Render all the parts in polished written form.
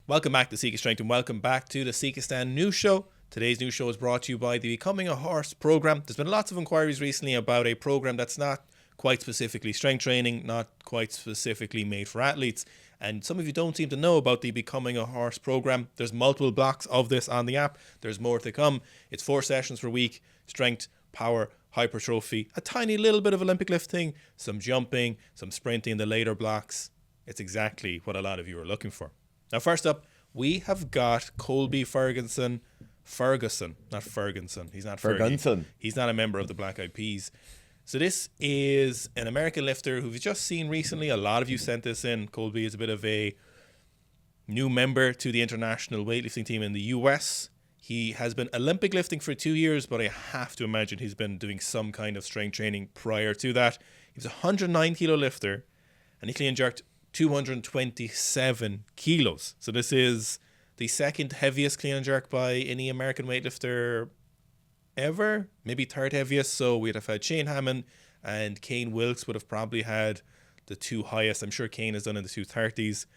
Welcome back to Sika Strength and welcome back to the Sika Stand News Show. Today's news show is brought to you by the Becoming a Horse program. There's been lots of inquiries recently about a program that's not quite specifically strength training, not quite specifically made for athletes. And some of you don't seem to know about the Becoming a Horse program. There's multiple blocks of this on the app. There's more to come. It's 4 sessions per week: strength, power, hypertrophy, a tiny little bit of Olympic lifting, some jumping, some sprinting in the later blocks. It's exactly what a lot of you are looking for. Now, first up, we have got Colby Ferguson, not Ferguson. He's not Ferguson. He's not a member of the Black Eyed Peas. So this is an American lifter who we've just seen recently. A lot of you sent this in. Colby is a bit of a new member to the international weightlifting team in the US. He has been Olympic lifting for 2 years, but I have to imagine he's been doing some kind of strength training prior to that. He was a 109 kilo lifter and he clean and jerked 227 kilos. So this is the second heaviest clean and jerk by any American weightlifter ever, maybe third heaviest. So we'd have had Shane Hammond and Kane Wilkes would have probably had the two highest. I'm sure Kane has done in the 230s.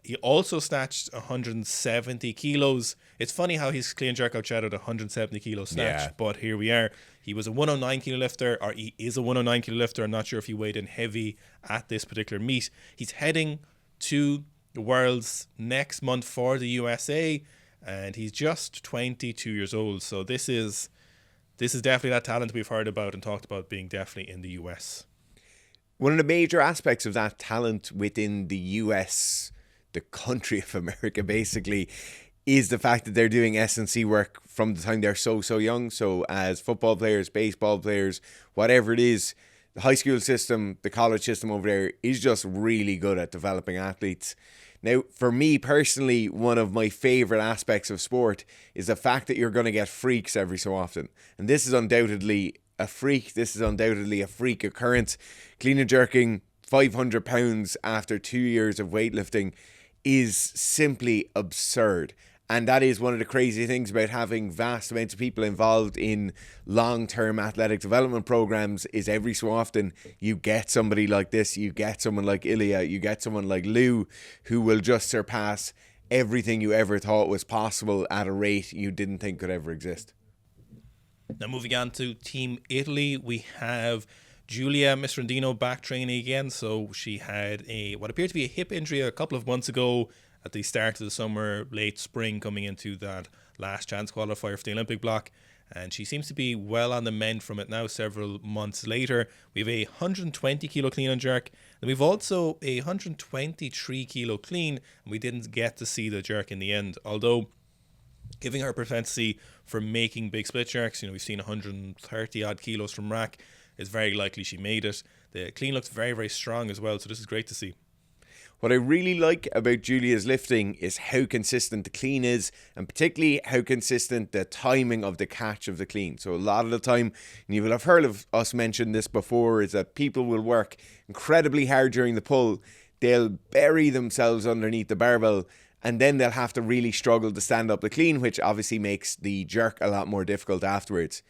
He also snatched 170 kilos. It's funny how he's clean and jerk outshadowed 170 kilo snatch, but here we are. He was a 109 kilo lifter, or he is a 109 kilo lifter. I'm not sure if he weighed in heavy at this particular meet. He's heading to the Worlds next month for the USA, and he's just 22 years old. So this is definitely that talent we've heard about and talked about being definitely in the US. One of the major aspects of that talent within the US, the country of America basically, is the fact that they're doing S&C work from the time they're so young. So as football players, baseball players, whatever it is, the high school system, the college system over there is just really good at developing athletes. Now, for me personally, one of my favourite aspects of sport is the fact that you're going to get freaks every so often. And this is undoubtedly a freak. This is undoubtedly a freak occurrence. Clean and jerking 500 pounds after 2 years of weightlifting is simply absurd. And that is one of the crazy things about having vast amounts of people involved in long-term athletic development programs is every so often you get somebody like this, you get someone like Ilya, you get someone like Lou, who will just surpass everything you ever thought was possible at a rate you didn't think could ever exist. Now moving on to Team Italy, we have Guilia Miserendino back training again. So she had what appeared to be a hip injury a couple of months ago at the start of the summer, late spring, coming into that last chance qualifier for the Olympic block. And she seems to be well on the mend from it now several months later. We have a 120 kilo clean and jerk. And we've also a 123 kilo clean. And we didn't get to see the jerk in the end. Although, giving her propensity for making big split jerks, we've seen 130 odd kilos from rack. It's very likely she made it. The clean looks very, very strong as well. So this is great to see. What I really like about Guilia's lifting is how consistent the clean is, and particularly how consistent the timing of the catch of the clean. So a lot of the time, and you will have heard of us mention this before, is that people will work incredibly hard during the pull. They'll bury themselves underneath the barbell, and then they'll have to really struggle to stand up the clean, which obviously makes the jerk a lot more difficult afterwards.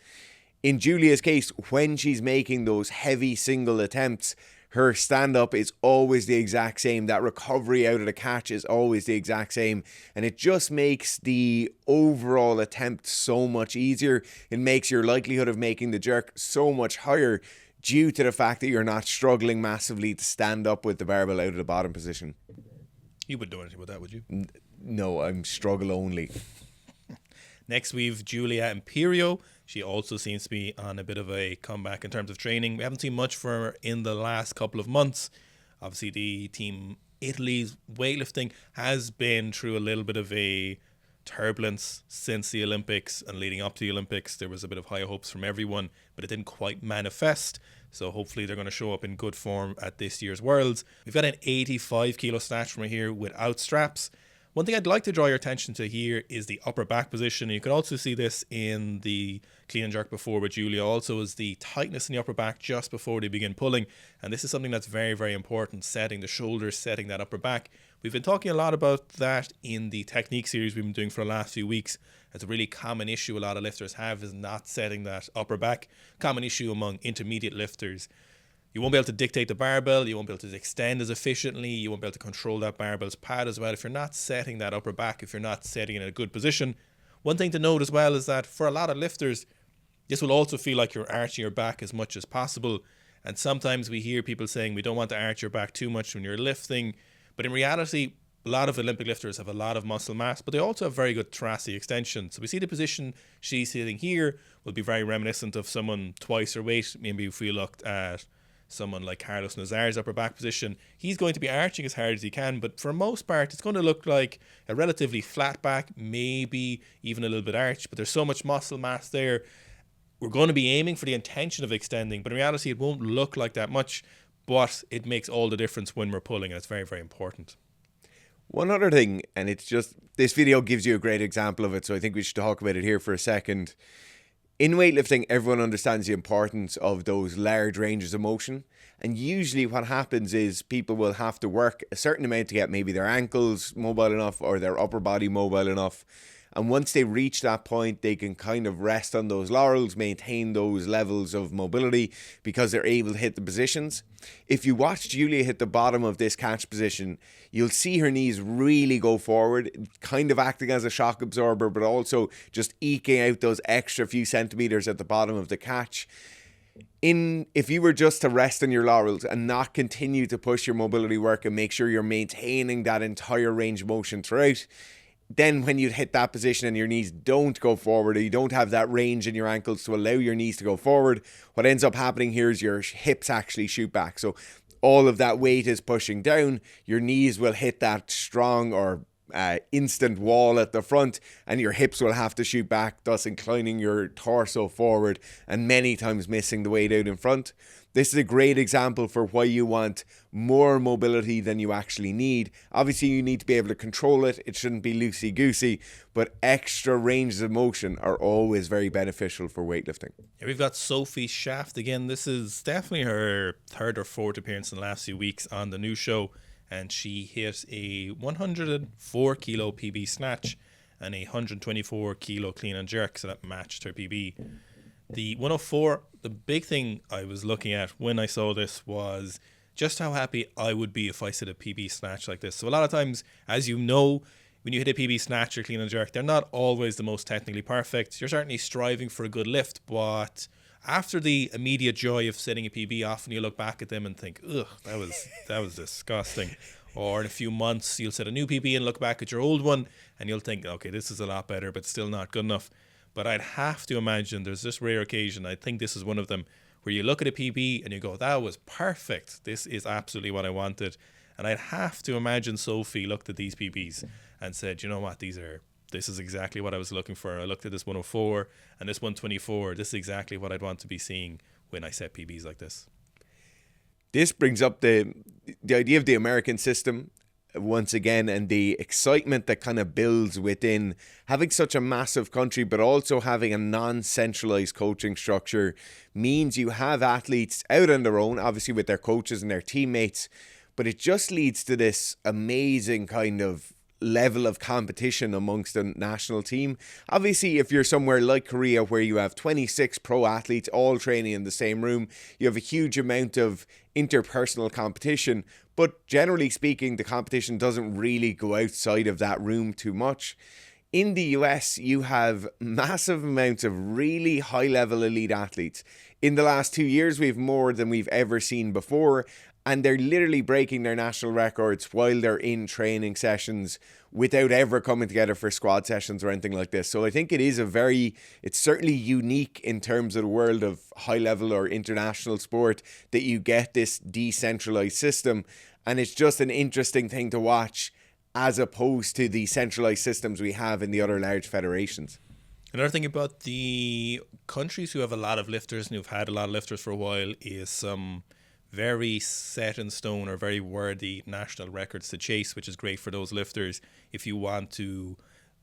In Guilia's case, when she's making those heavy single attempts, her stand-up is always the exact same. That recovery out of the catch is always the exact same. And it just makes the overall attempt so much easier. It makes your likelihood of making the jerk so much higher due to the fact that you're not struggling massively to stand up with the barbell out of the bottom position. You wouldn't do anything with that, would you? No, I'm struggle only. Next, we've Guilia Imperio. She also seems to be on a bit of a comeback in terms of training. We haven't seen much from her in the last couple of months. Obviously, the Team Italy's weightlifting has been through a little bit of a turbulence since the Olympics and leading up to the Olympics. There was a bit of high hopes from everyone, but it didn't quite manifest. So hopefully they're going to show up in good form at this year's Worlds. We've got an 85 kilo snatch from her here without straps. One thing I'd like to draw your attention to here is the upper back position. You can also see this in the clean and jerk before with Guilia also, is the tightness in the upper back just before they begin pulling. And this is something that's very, very important, setting the shoulders, setting that upper back. We've been talking a lot about that in the technique series we've been doing for the last few weeks. It's a really common issue a lot of lifters have, is not setting that upper back. Common issue among intermediate lifters. You won't be able to dictate the barbell. You won't be able to extend as efficiently. You won't be able to control that barbell's pad as well if you're not setting that upper back, if you're not setting it in a good position. One thing to note as well is that for a lot of lifters, this will also feel like you're arching your back as much as possible. And sometimes we hear people saying we don't want to arch your back too much when you're lifting. But in reality, a lot of Olympic lifters have a lot of muscle mass, but they also have very good thoracic extension. So we see the position she's sitting here will be very reminiscent of someone twice her weight. Maybe if we looked at someone like Carlos Nazar's upper back position, he's going to be arching as hard as he can, but for most part, it's going to look like a relatively flat back, maybe even a little bit arched, but there's so much muscle mass there. We're going to be aiming for the intention of extending, but in reality, it won't look like that much, but it makes all the difference when we're pulling, and it's very, very important. One other thing, and it's just, this video gives you a great example of it, so I think we should talk about it here for a second. In weightlifting, everyone understands the importance of those large ranges of motion. And usually what happens is people will have to work a certain amount to get maybe their ankles mobile enough or their upper body mobile enough. And once they reach that point, they can kind of rest on those laurels, maintain those levels of mobility because they're able to hit the positions. If you watch Julia hit the bottom of this catch position, you'll see her knees really go forward, kind of acting as a shock absorber, but also just eking out those extra few centimeters at the bottom of the catch. If you were just to rest on your laurels and not continue to push your mobility work and make sure you're maintaining that entire range of motion throughout, then when you hit that position and your knees don't go forward, or you don't have that range in your ankles to allow your knees to go forward, what ends up happening here is your hips actually shoot back. So all of that weight is pushing down, your knees will hit that strong or instant wall at the front, and your hips will have to shoot back, thus inclining your torso forward and many times missing the weight out in front. This is a great example for why you want more mobility than you actually need. Obviously, you need to be able to control it. It shouldn't be loosey-goosey, but extra ranges of motion are always very beneficial for weightlifting. Yeah, we've got Sophie's shaft again. This is definitely her third or fourth appearance in the last few weeks on the new show, and she hit a 104 kilo PB snatch and a 124 kilo clean and jerk, so that matched her PB. The 104, the big thing I was looking at when I saw this was just how happy I would be if I set a PB snatch like this. So a lot of times, as you know, when you hit a PB snatch or clean and jerk, they're not always the most technically perfect. You're certainly striving for a good lift, but after the immediate joy of setting a PB, often you look back at them and think, ugh, that was disgusting. Or in a few months, you'll set a new PB and look back at your old one and you'll think, okay, this is a lot better, but still not good enough. But I'd have to imagine there's this rare occasion, I think this is one of them, where you look at a PB and you go, that was perfect. This is absolutely what I wanted. And I'd have to imagine Sophie looked at these PBs and said, you know what, this is exactly what I was looking for. I looked at this 104 and this 124. This is exactly what I'd want to be seeing when I set PBs like this. This brings up the idea of the American system once again, and the excitement that kind of builds within having such a massive country, but also having a non-centralized coaching structure means you have athletes out on their own, obviously with their coaches and their teammates, but it just leads to this amazing kind of level of competition amongst the national team. Obviously, if you're somewhere like Korea where you have 26 pro athletes all training in the same room, you have a huge amount of interpersonal competition, but generally speaking, the competition doesn't really go outside of that room too much. In the US, you have massive amounts of really high-level elite athletes. In the last 2 years, we've more than we've ever seen before, and they're literally breaking their national records while they're in training sessions without ever coming together for squad sessions or anything like this. So I think it's certainly unique in terms of the world of high level or international sport that you get this decentralized system. And it's just an interesting thing to watch as opposed to the centralized systems we have in the other large federations. Another thing about the countries who have a lot of lifters and who've had a lot of lifters for a while is some very set in stone or very worthy national records to chase, which is great for those lifters if you want to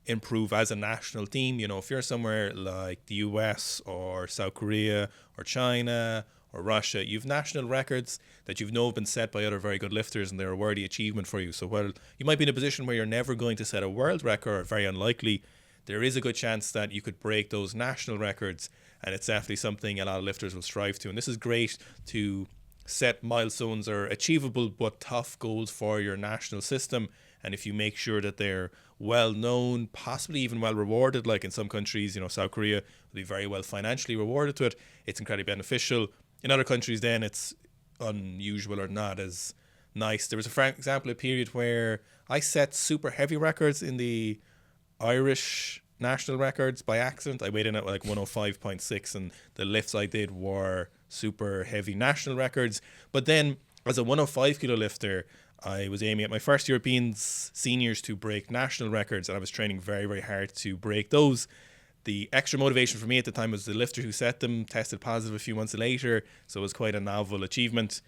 improve as a national team. You know, if you're somewhere like the US or South Korea or China or Russia, you've national records that you've know have been set by other very good lifters and they're a worthy achievement for you. So while you might be in a position where you're never going to set a world record, or very unlikely, there is a good chance that you could break those national records, and it's definitely something a lot of lifters will strive to. And this is great to set milestones are achievable but tough goals for your national system. And if you make sure that they're well known, possibly even well rewarded, like in some countries, South Korea will be very well financially rewarded to it, it's incredibly beneficial. In other countries, then it's unusual or not as nice. There was, for example, a period where I set super heavy records in the Irish national records by accident. I weighed in at like 105.6, and the lifts I did were super heavy national records. But then as a 105 kilo lifter, I was aiming at my first Europeans seniors to break national records, and I was training very, very hard to break those. The extra motivation for me at the time was the lifter who set them tested positive a few months later, so it was quite a novel achievement.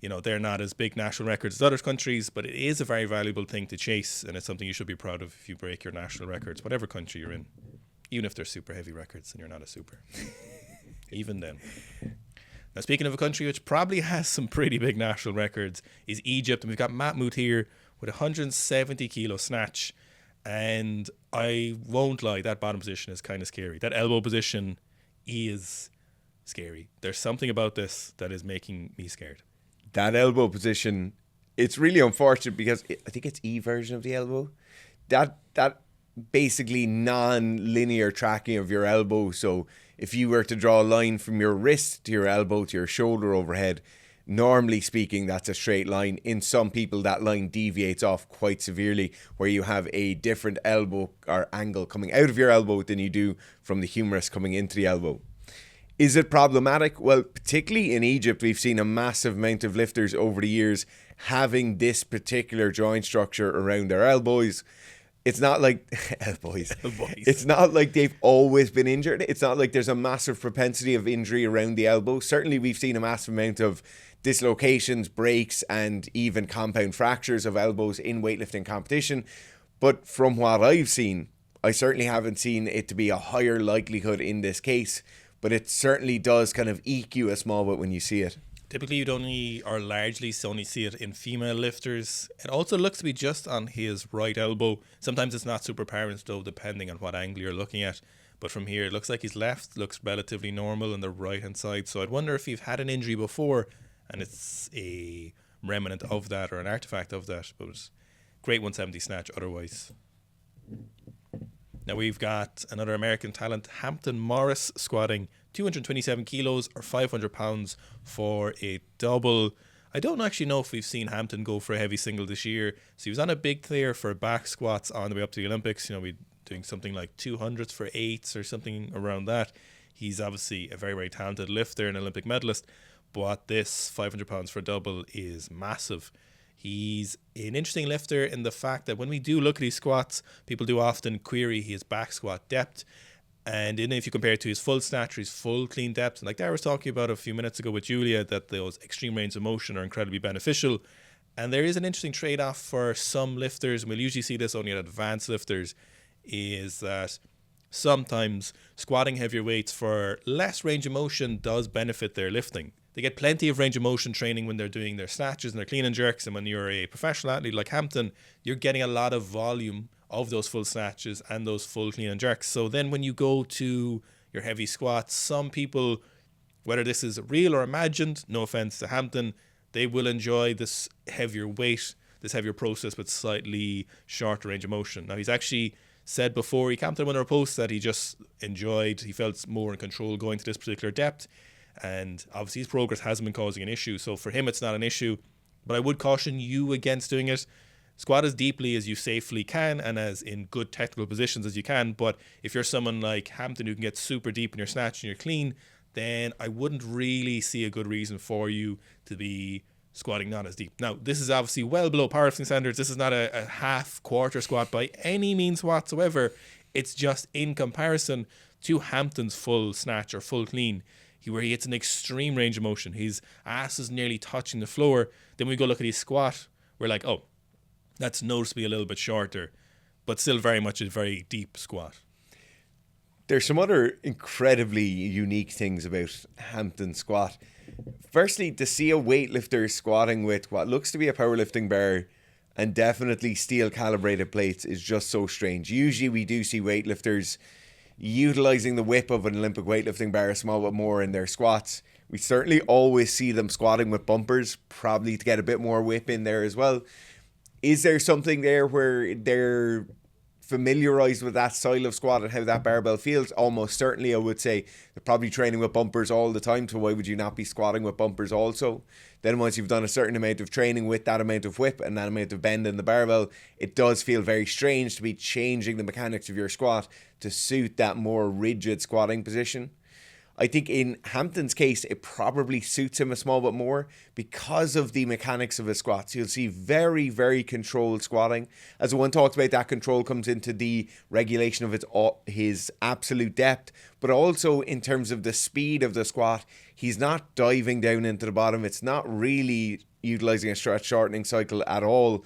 They're not as big national records as other countries, but it is a very valuable thing to chase, and it's something you should be proud of if you break your national records, whatever country you're in, even if they're super heavy records and you're not a super. Even then. Now, speaking of a country which probably has some pretty big national records, is Egypt, and we've got Mahmoud here with 170 kilo snatch. And I won't lie, that bottom position is kind of scary. That elbow position is scary. There's something about this that is making me scared. That elbow position, it's really unfortunate because I think it's E version of the elbow. That basically non-linear tracking of your elbow. So if you were to draw a line from your wrist to your elbow to your shoulder overhead, normally speaking, that's a straight line. In some people, that line deviates off quite severely, where you have a different elbow or angle coming out of your elbow than you do from the humerus coming into the elbow. Is it problematic? Well, particularly in Egypt, we've seen a massive amount of lifters over the years having this particular joint structure around their elbows. It's not like elbows. It's not like they've always been injured. It's not like there's a massive propensity of injury around the elbow. Certainly, we've seen a massive amount of dislocations, breaks, and even compound fractures of elbows in weightlifting competition. But from what I've seen, I certainly haven't seen it to be a higher likelihood in this case. But it certainly does kind of eke you a small bit when you see it. Typically, you'd only, or largely, only see it in female lifters. It also looks to be just on his right elbow. Sometimes it's not super apparent, though, depending on what angle you're looking at. But from here, it looks like his left looks relatively normal on the right-hand side. So I'd wonder if you've had an injury before, and it's a remnant of that or an artifact of that. But it's great 170 snatch otherwise. Now we've got another American talent, Hampton Morris, squatting 227 kilos or 500 pounds for a double. I don't actually know if we've seen Hampton go for a heavy single this year. So he was on a big clear for back squats on the way up to the Olympics. We're doing something like 200s for eights or something around that. He's obviously a very, very talented lifter and Olympic medalist, but this 500 pounds for a double is massive. He's an interesting lifter in the fact that when we do look at his squats, people do often query his back squat depth. And if you compare it to his full snatch, his full clean depth, and like Dara was talking about a few minutes ago with Julia, that those extreme range of motion are incredibly beneficial. And there is an interesting trade-off for some lifters, and we'll usually see this only at advanced lifters, is that sometimes squatting heavier weights for less range of motion does benefit their lifting. They get plenty of range of motion training when they're doing their snatches and their clean and jerks, and when you're a professional athlete like Hampton, you're getting a lot of volume of those full snatches and those full clean and jerks. So then when you go to your heavy squats, some people, whether this is real or imagined, no offense to Hampton, they will enjoy this heavier weight, this heavier process with slightly shorter range of motion. Now he's actually said before, he commented on our post that he just enjoyed, he felt more in control going to this particular depth. And obviously his progress hasn't been causing an issue. So for him, it's not an issue. But I would caution you against doing it. Squat as deeply as you safely can and as in good technical positions as you can. But if you're someone like Hampton who can get super deep in your snatch and your clean, then I wouldn't really see a good reason for you to be squatting not as deep. Now, this is obviously well below powerlifting standards. This is not a half-quarter squat by any means whatsoever. It's just in comparison to Hampton's full snatch or full clean, where he hits an extreme range of motion. His ass is nearly touching the floor. Then we go look at his squat. We're like, oh, that's noticeably a little bit shorter, but still very much a very deep squat. There's some other incredibly unique things about Hampton's squat. Firstly, to see a weightlifter squatting with what looks to be a powerlifting bar and definitely steel calibrated plates is just so strange. Usually we do see weightlifters utilizing the whip of an Olympic weightlifting bar a small bit more in their squats. We certainly always see them squatting with bumpers, probably to get a bit more whip in there as well. Is there something there where they're familiarized with that style of squat and how that barbell feels? Almost certainly, I would say they're probably training with bumpers all the time, so why would you not be squatting with bumpers also? Then once you've done a certain amount of training with that amount of whip and that amount of bend in the barbell, it does feel very strange to be changing the mechanics of your squat to suit that more rigid squatting position. I think in Hampton's case, it probably suits him a small bit more because of the mechanics of his squats. You'll see very, very controlled squatting. As one talks about, that control comes into the regulation of his absolute depth, but also in terms of the speed of the squat. He's not diving down into the bottom. It's not really utilizing a stretch shortening cycle at all.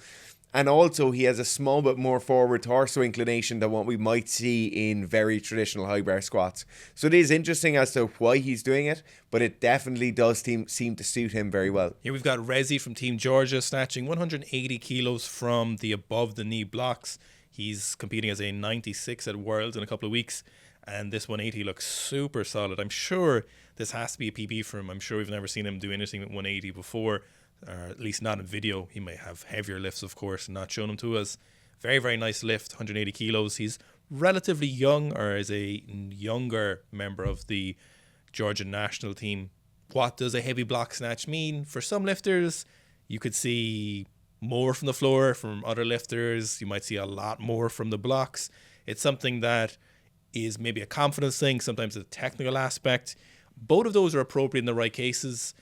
And also, he has a small bit more forward torso inclination than what we might see in very traditional high bar squats. So it is interesting as to why he's doing it, but it definitely does seem to suit him very well. Here we've got Rezi from Team Georgia snatching 180 kilos from the above the knee blocks. He's competing as a 96 at Worlds in a couple of weeks, and this 180 looks super solid. I'm sure this has to be a PB for him. I'm sure we've never seen him do anything with 180 before. Or at least not in video. He may have heavier lifts, of course, and not shown them to us. Very, very nice lift, 180 kilos. He's relatively young, or is a younger member of the Georgian national team. What does a heavy block snatch mean? For some lifters, you could see more from the floor. From other lifters, you might see a lot more from the blocks. It's something that is maybe a confidence thing, sometimes a technical aspect. Both of those are appropriate in the right cases.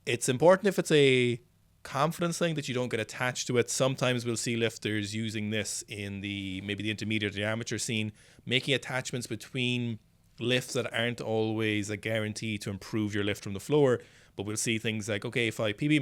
It's important if it's a confidence thing that you don't get attached to it. Sometimes we'll see lifters using this in maybe the intermediate or the amateur scene, making attachments between lifts that aren't always a guarantee to improve your lift from the floor. But we'll see things like, okay, if I PB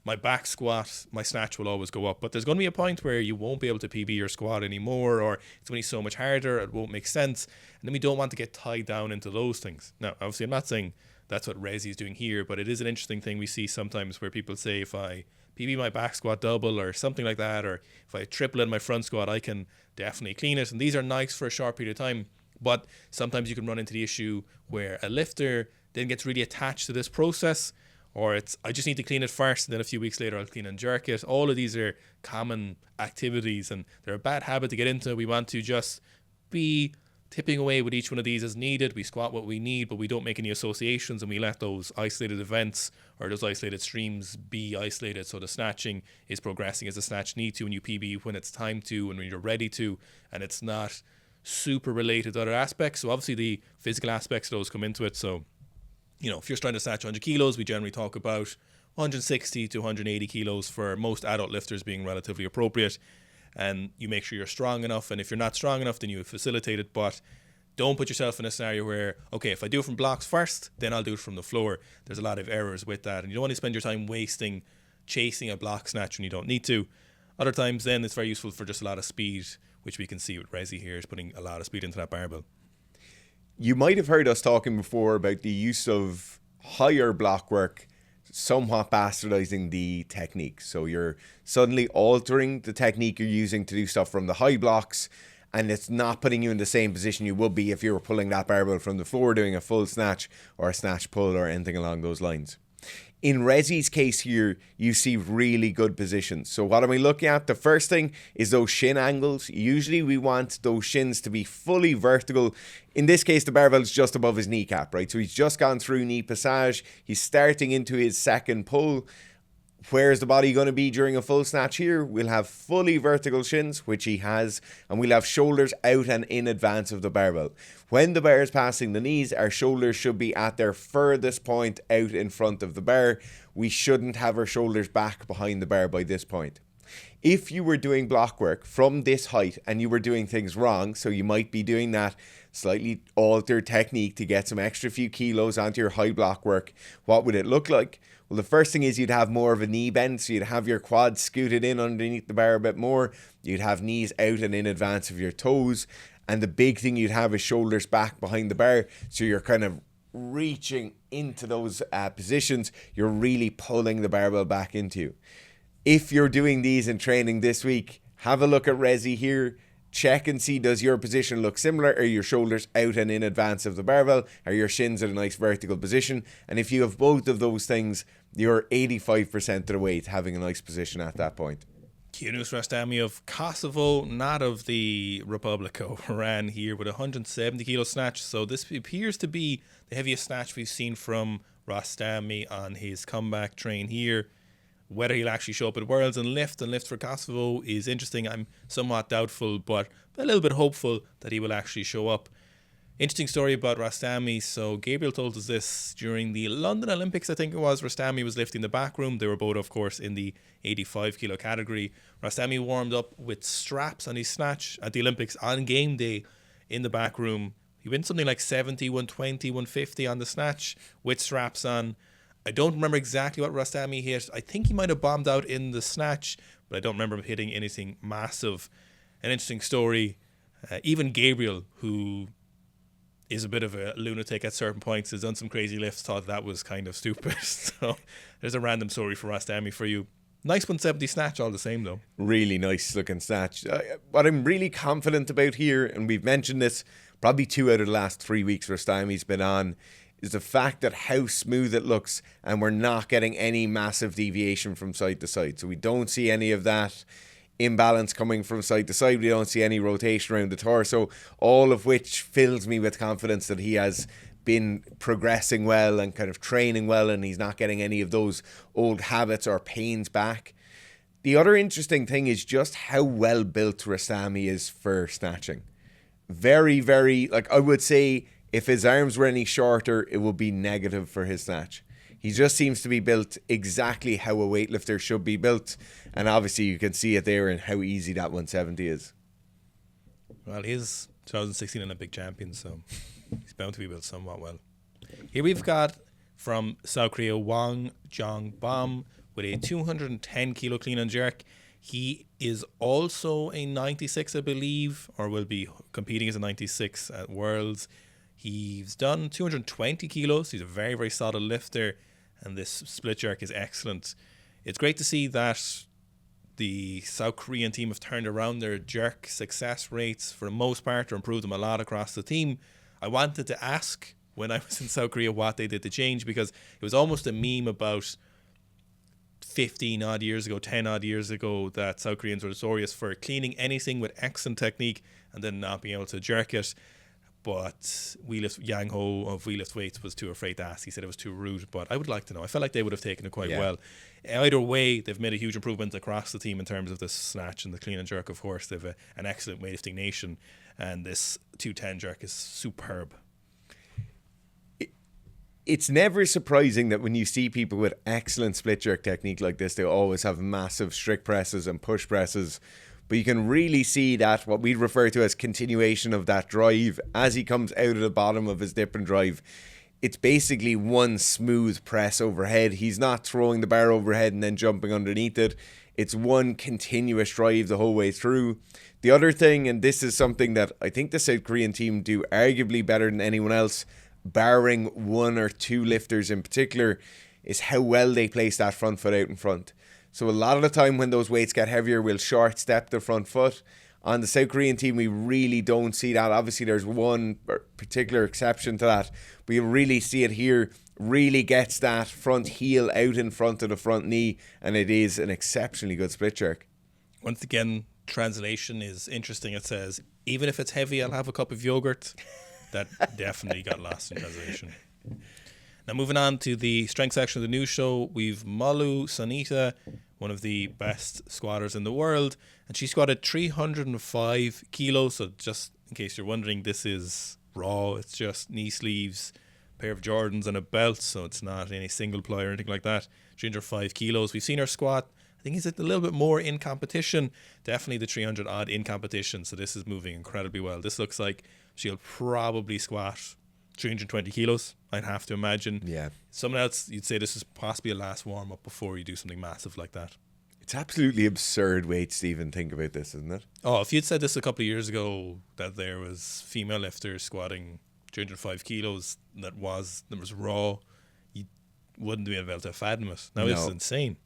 my back squat, my snatch will always go up. But there's going to be a point where you won't be able to PB your squat anymore, or it's going to be so much harder, it won't make sense. And then we don't want to get tied down into those things. Now, obviously, I'm not saying that's what Rezi is doing here, but it is an interesting thing we see sometimes where people say, if I PB my back squat double or something like that, or if I triple in my front squat, I can definitely clean it. And these are nice for a short period of time, but sometimes you can run into the issue where a lifter then gets really attached to this process, or it's, I just need to clean it first, and then a few weeks later I'll clean and jerk it. All of these are common activities, and they're a bad habit to get into. We want to just be tipping away with each one of these as needed. We squat what we need, but we don't make any associations, and we let those isolated events or those isolated streams be isolated. So the snatching is progressing as the snatch need to, and you PB when it's time to and when you're ready to, and it's not super related to other aspects. So obviously the physical aspects of those come into it. So, you know, if you're trying to snatch 100 kilos, we generally talk about 160 to 180 kilos for most adult lifters being relatively appropriate. And you make sure you're strong enough, and if you're not strong enough, then you facilitate it. But don't put yourself in a scenario where, okay, if I do it from blocks first, then I'll do it from the floor. There's a lot of errors with that, and you don't want to spend your time chasing a block snatch when you don't need to. Other times then it's very useful for just a lot of speed, which we can see with Rezi here is putting a lot of speed into that barbell. You might have heard us talking before about the use of higher block work somewhat bastardizing the technique. So you're suddenly altering the technique you're using to do stuff from the high blocks, and it's not putting you in the same position you would be if you were pulling that barbell from the floor doing a full snatch or a snatch pull or anything along those lines. In Rezi's case here, you see really good positions. So what am I looking at? The first thing is those shin angles. Usually we want those shins to be fully vertical. In this case, the barbell is just above his kneecap, right? So he's just gone through knee passage. He's starting into his second pull. Where's the body going to be during a full snatch here? We'll have fully vertical shins, which he has, and we'll have shoulders out and in advance of the barbell. When the bar is passing the knees, our shoulders should be at their furthest point out in front of the bar. We shouldn't have our shoulders back behind the bar by this point. If you were doing block work from this height and you were doing things wrong, so you might be doing that slightly altered technique to get some extra few kilos onto your high block work, what would it look like? Well, the first thing is you'd have more of a knee bend, so you'd have your quads scooted in underneath the bar a bit more. You'd have knees out and in advance of your toes. And the big thing you'd have is shoulders back behind the bar, so you're kind of reaching into those positions. You're really pulling the barbell back into you. If you're doing these in training this week, have a look at Rezi here. check and see, does your position look similar? Are your shoulders out and in advance of the barbell? Are your shins at a nice vertical position? And if you have both of those things, you're 85% of the way to having a nice position at that point. Yunus Rostami of Kosovo, not of the Republico, ran here with 170 kilo snatch. So this appears to be the heaviest snatch we've seen from Rostami on his comeback train here. Whether he'll actually show up at Worlds and lift for Kosovo is interesting. I'm somewhat doubtful, but a little bit hopeful that he will actually show up. Interesting story about Rostami. So Gabriel told us this during the London Olympics, I think it was. Rostami was lifting the back room. They were both, of course, in the 85 kilo category. Rostami warmed up with straps on his snatch at the Olympics on game day in the back room. He went something like 70, 120, 150 on the snatch with straps on. I don't remember exactly what Rostami hit. I think he might have bombed out in the snatch, but I don't remember him hitting anything massive. An interesting story. Even Gabriel, who is a bit of a lunatic at certain points, has done some crazy lifts, thought that was kind of stupid. So there's a random story for Rostami for you. Nice 170 snatch all the same, though. Really nice looking snatch. What I'm really confident about here, and we've mentioned this probably 2 out of the last 3 weeks Rostami's been on, is the fact that how smooth it looks, and we're not getting any massive deviation from side to side. So we don't see any of that imbalance coming from side to side. We don't see any rotation around the torso, all of which fills me with confidence that he has been progressing well and kind of training well, and he's not getting any of those old habits or pains back. The other interesting thing is just how well built Rostami is for snatching. Very, very, I would say, if his arms were any shorter, it would be negative for his snatch. He just seems to be built exactly how a weightlifter should be built. And obviously you can see it there in how easy that 170 is. Well, he is 2016 Olympic champion, so he's bound to be built somewhat well. Here we've got from South Korea, Wang Jong-bam with a 210 kilo clean and jerk. He is also a 96, I believe, or will be competing as a 96 at Worlds. He's done 220 kilos. He's a very, very solid lifter, and this split jerk is excellent. It's great to see that the South Korean team have turned around their jerk success rates for the most part, or improved them a lot across the team. I wanted to ask when I was in South Korea what they did to change, because it was almost a meme about 15 odd years ago, 10 odd years ago, that South Koreans were notorious for cleaning anything with excellent technique and then not being able to jerk it. But Yang Ho of We Lift Weights was too afraid to ask. He said it was too rude, but I would like to know. I felt like they would have taken it quite well. Either way, they've made a huge improvement across the team in terms of the snatch and the clean and jerk, of course. They've an excellent weightlifting nation, and this 210 jerk is superb. It's never surprising that when you see people with excellent split jerk technique like this, they always have massive strict presses and push presses. But you can really see that what we refer to as continuation of that drive as he comes out of the bottom of his dip and drive. It's basically one smooth press overhead. He's not throwing the bar overhead and then jumping underneath it. It's one continuous drive the whole way through. The other thing, and this is something that I think the South Korean team do arguably better than anyone else, barring one or two lifters in particular, is how well they place that front foot out in front. So a lot of the time when those weights get heavier, we'll short step the front foot. On the South Korean team, we really don't see that. Obviously, there's one particular exception to that. But you really see it here. Really gets that front heel out in front of the front knee. And it is an exceptionally good split jerk. Once again, translation is interesting. It says, even if it's heavy, I'll have a cup of yogurt. That definitely got lost in translation. Now, moving on to the strength section of the news show, we've Malu Sanita, one of the best squatters in the world, and she squatted 305 kilos. So just in case you're wondering, this is raw. It's just knee sleeves, a pair of Jordans and a belt, so it's not any single ply or anything like that. 305 kilos. We've seen her squat. I think he's a little bit more in competition. Definitely the 300 odd in competition. So this is moving incredibly well. This looks like she'll probably squat 320 kilos, I'd have to imagine. Yeah. Someone else, you'd say this is possibly a last warm-up before you do something massive like that. It's absolutely absurd weights to even think about this, isn't it? Oh, if you'd said this a couple of years ago, that there was female lifters squatting 305 kilos, that was raw, you wouldn't be able to fathom it. Now This is insane.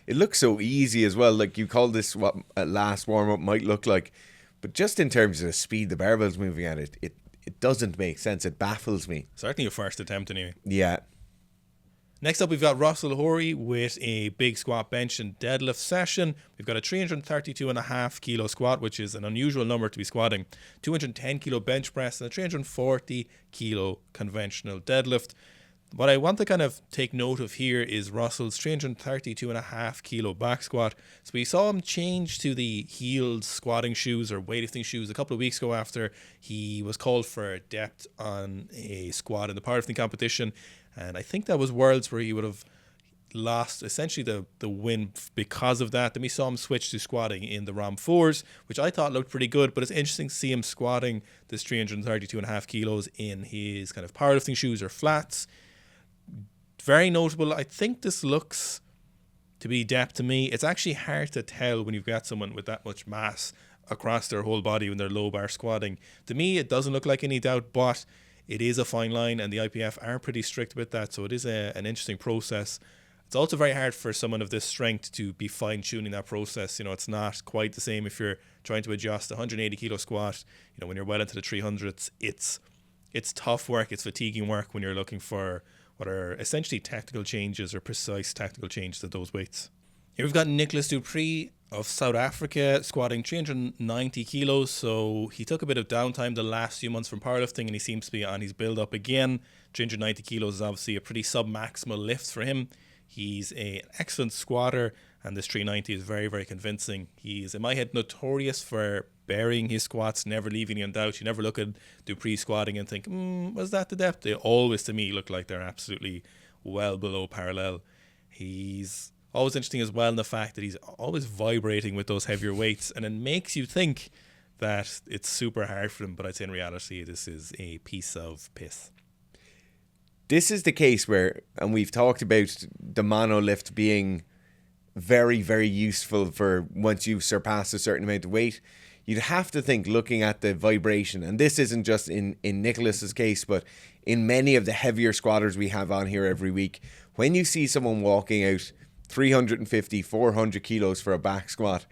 It looks so easy as well. Like, you call this what a last warm-up might look like. But just in terms of the speed the barbell's moving at, it doesn't make sense. It baffles me. Certainly a first attempt anyway. Yeah. Next up, we've got Russ Swole with a big squat, bench and deadlift session. We've got a 332.5 kilo squat, which is an unusual number to be squatting, 210 kilo bench press, and a 340 kilo conventional deadlift. What I want to kind of take note of here is Russell's 332.5 kilo back squat. So we saw him change to the heeled squatting shoes or weightlifting shoes a couple of weeks ago after he was called for depth on a squat in the powerlifting competition. And I think that was Worlds where he would have lost essentially the win because of that. Then we saw him switch to squatting in the ROM 4s, which I thought looked pretty good, but it's interesting to see him squatting this 332.5 kilos in his kind of powerlifting shoes or flats. Very notable. I think this looks to be depth to me. It's actually hard to tell when you've got someone with that much mass across their whole body when they're low bar squatting. To me, it doesn't look like any doubt, but it is a fine line, and the IPF are pretty strict with that, so it is an interesting process. It's also very hard for someone of this strength to be fine-tuning that process. You know, it's not quite the same if you're trying to adjust a 180 kilo squat. You know, when you're well into the 300s, it's tough work, it's fatiguing work when you're looking for what are essentially tactical changes or precise tactical changes to those weights. Here we've got Nicholas du Preez of South Africa squatting 390 kilos. So he took a bit of downtime the last few months from powerlifting and he seems to be on his build up again. 390 kilos is obviously a pretty sub-maximal lift for him. He's an excellent squatter and this 390 is very, very convincing. He's, in my head, notorious for burying his squats, never leaving you in doubt. You never look at du Preez squatting and think, was that the depth? They always, to me, look like they're absolutely well below parallel. He's always interesting as well in the fact that he's always vibrating with those heavier weights, and it makes you think that it's super hard for him, but I'd say in reality this is a piece of piss. This is the case where, and we've talked about the mono lift being very, very useful for once you surpass a certain amount of weight. You'd have to think, looking at the vibration, and this isn't just in Nicholas's case, but in many of the heavier squatters we have on here every week, when you see someone walking out 350, 400 kilos for a back squat,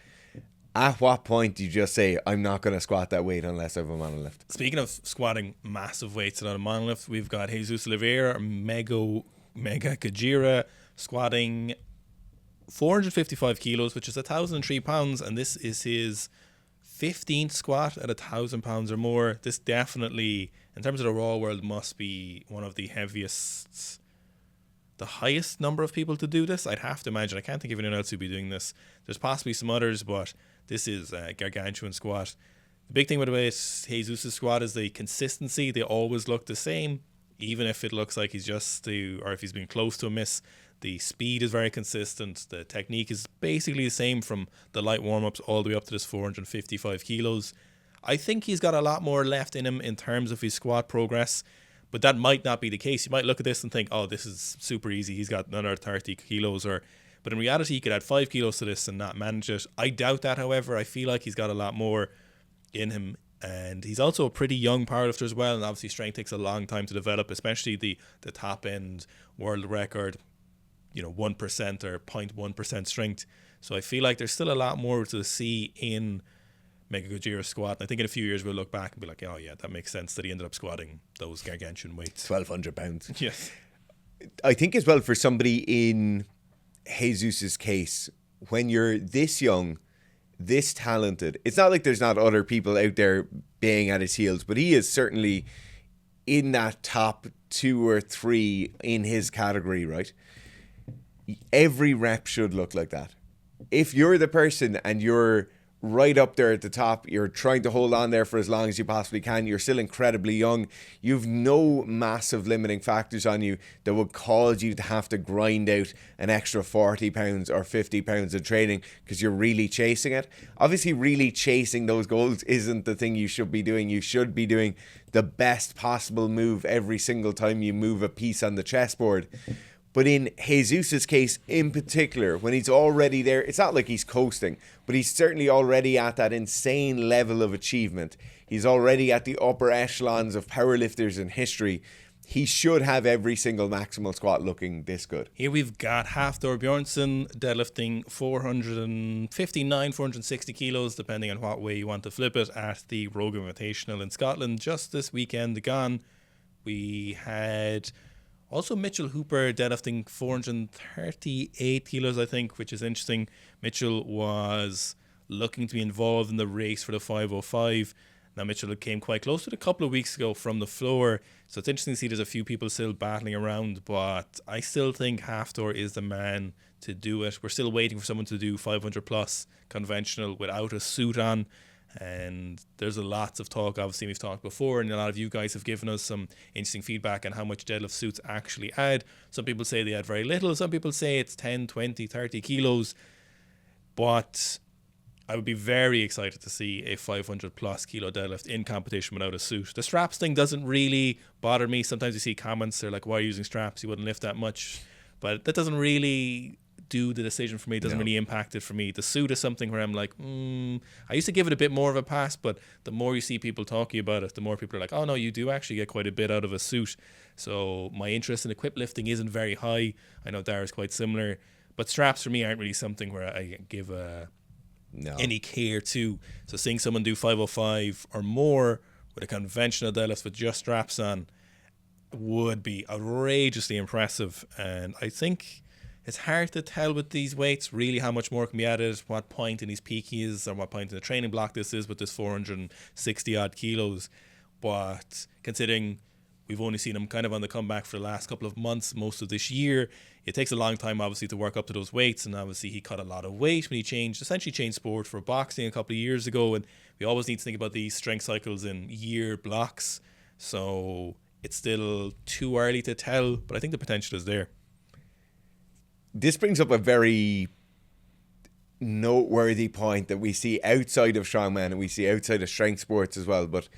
at what point do you just say, I'm not going to squat that weight unless I have a monolift? Speaking of squatting massive weights on a monolift, we've got Jesus Oliveira, Mega Gojira, squatting 455 kilos, which is 1,003 pounds, and this is his 15th squat at 1,000 pounds or more. This definitely, in terms of the raw world, must be one of the heaviest, the highest number of people to do this. I'd have to imagine. I can't think of anyone else who'd be doing this. There's possibly some others, but this is a gargantuan squat. The big thing with Jesus' squat is the consistency. They always look the same, even if it looks like he's just or if he's been close to a miss. The speed is very consistent. The technique is basically the same from the light warm-ups all the way up to this 455 kilos. I think he's got a lot more left in him in terms of his squat progress, but that might not be the case. You might look at this and think, oh, this is super easy. He's got another 30 kilos. But in reality, he could add 5 kilos to this and not manage it. I doubt that, however. I feel like he's got a lot more in him. And he's also a pretty young powerlifter as well. And obviously, strength takes a long time to develop, especially the top-end world record, 1% or 0.1% strength. So I feel like there's still a lot more to see in Mega Gojira's squat. And I think in a few years we'll look back and be like, oh yeah, that makes sense that he ended up squatting those gargantuan weights. 1,200 pounds. Yes. I think as well for somebody in Jesus's case, when you're this young, this talented, it's not like there's not other people out there baying at his heels, but he is certainly in that top 2 or 3 in his category, right? Every rep should look like that. If you're the person and you're right up there at the top, you're trying to hold on there for as long as you possibly can, you're still incredibly young, you've no massive limiting factors on you that would cause you to have to grind out an extra 40 pounds or 50 pounds of training because you're really chasing it. Obviously, really chasing those goals isn't the thing you should be doing. You should be doing the best possible move every single time you move a piece on the chessboard. But in Jesus's case in particular, when he's already there, it's not like he's coasting, but he's certainly already at that insane level of achievement. He's already at the upper echelons of powerlifters in history. he should have every single maximal squat looking this good. Here we've got Hafthor Bjornsson deadlifting 459, 460 kilos, depending on what way you want to flip it, at the Rogue Invitational in Scotland just this weekend gone. We had also Mitchell Hooper deadlifting 438 kilos, I think, which is interesting. Mitchell was looking to be involved in the race for the 505. Now, Mitchell came quite close to it a couple of weeks ago from the floor, so it's interesting to see there's a few people still battling around, but I still think Hafthor is the man to do it. We're still waiting for someone to do 500 plus conventional without a suit on, and there's a lots of talk. Obviously, we've talked before, and a lot of you guys have given us some interesting feedback on how much deadlift suits actually add. Some people say they add very little, some people say it's 10, 20, 30 kilos, but I would be very excited to see a 500 plus kilo deadlift in competition without a suit. The straps thing doesn't really bother me. Sometimes you see comments, they're like, why are you using straps? You wouldn't lift that much. But that doesn't really do the decision for me. It doesn't really impact it for me. The suit is something where I'm like, I used to give it a bit more of a pass, but the more you see people talking about it, the more people are like, oh no, you do actually get quite a bit out of a suit. So my interest in equip lifting isn't very high. I know Dara's quite similar, but straps for me aren't really something where I give any care to. So seeing someone do 505 or more with a conventional deadlift with just straps on would be outrageously impressive. And I think it's hard to tell with these weights really how much more can be added, what point in his peak he is, or what point in the training block this is with this 460 odd kilos. But considering we've only seen him kind of on the comeback for the last couple of months, most of this year, it takes a long time obviously to work up to those weights, and obviously he cut a lot of weight when he essentially changed sport for boxing a couple of years ago, and we always need to think about these strength cycles in year blocks. So it's still too early to tell, but I think the potential is there. This brings up a very noteworthy point that we see outside of strongman and we see outside of strength sports as well, but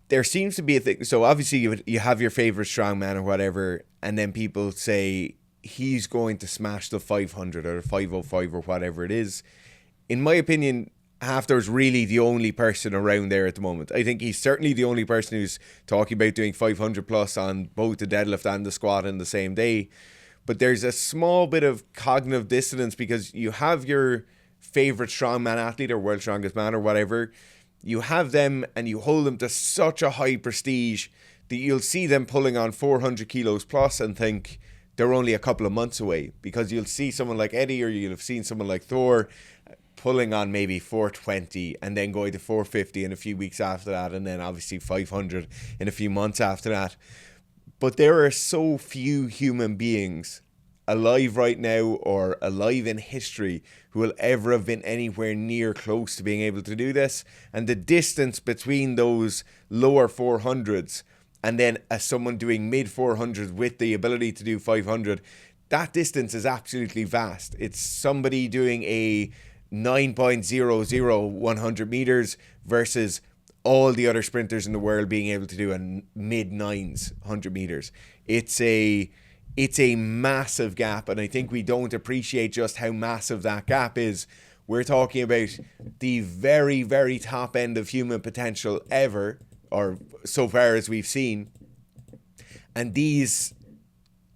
there seems to be a thing. So obviously you have your favorite strongman or whatever, and then people say he's going to smash the 500 or the 505 or whatever it is. In my opinion, Hafthor's really the only person around there at the moment. I think he's certainly the only person who's talking about doing 500 plus on both the deadlift and the squat in the same day. But there's a small bit of cognitive dissonance because you have your favorite strongman athlete or world strongest man or whatever. You have them and you hold them to such a high prestige that you'll see them pulling on 400 kilos plus and think they're only a couple of months away, because you'll see someone like Eddie or you'll have seen someone like Thor pulling on maybe 420 and then going to 450 in a few weeks after that, and then obviously 500 in a few months after that. But there are so few human beings alive right now or alive in history who will ever have been anywhere near close to being able to do this. And the distance between those lower 400s and then someone doing mid 400s with the ability to do 500, that distance is absolutely vast. It's somebody doing a 9.00 100 meters versus all the other sprinters in the world being able to do a mid 9s 100 meters. It's a massive gap, and I think we don't appreciate just how massive that gap is. We're talking about the very, very top end of human potential ever, or so far as we've seen. And these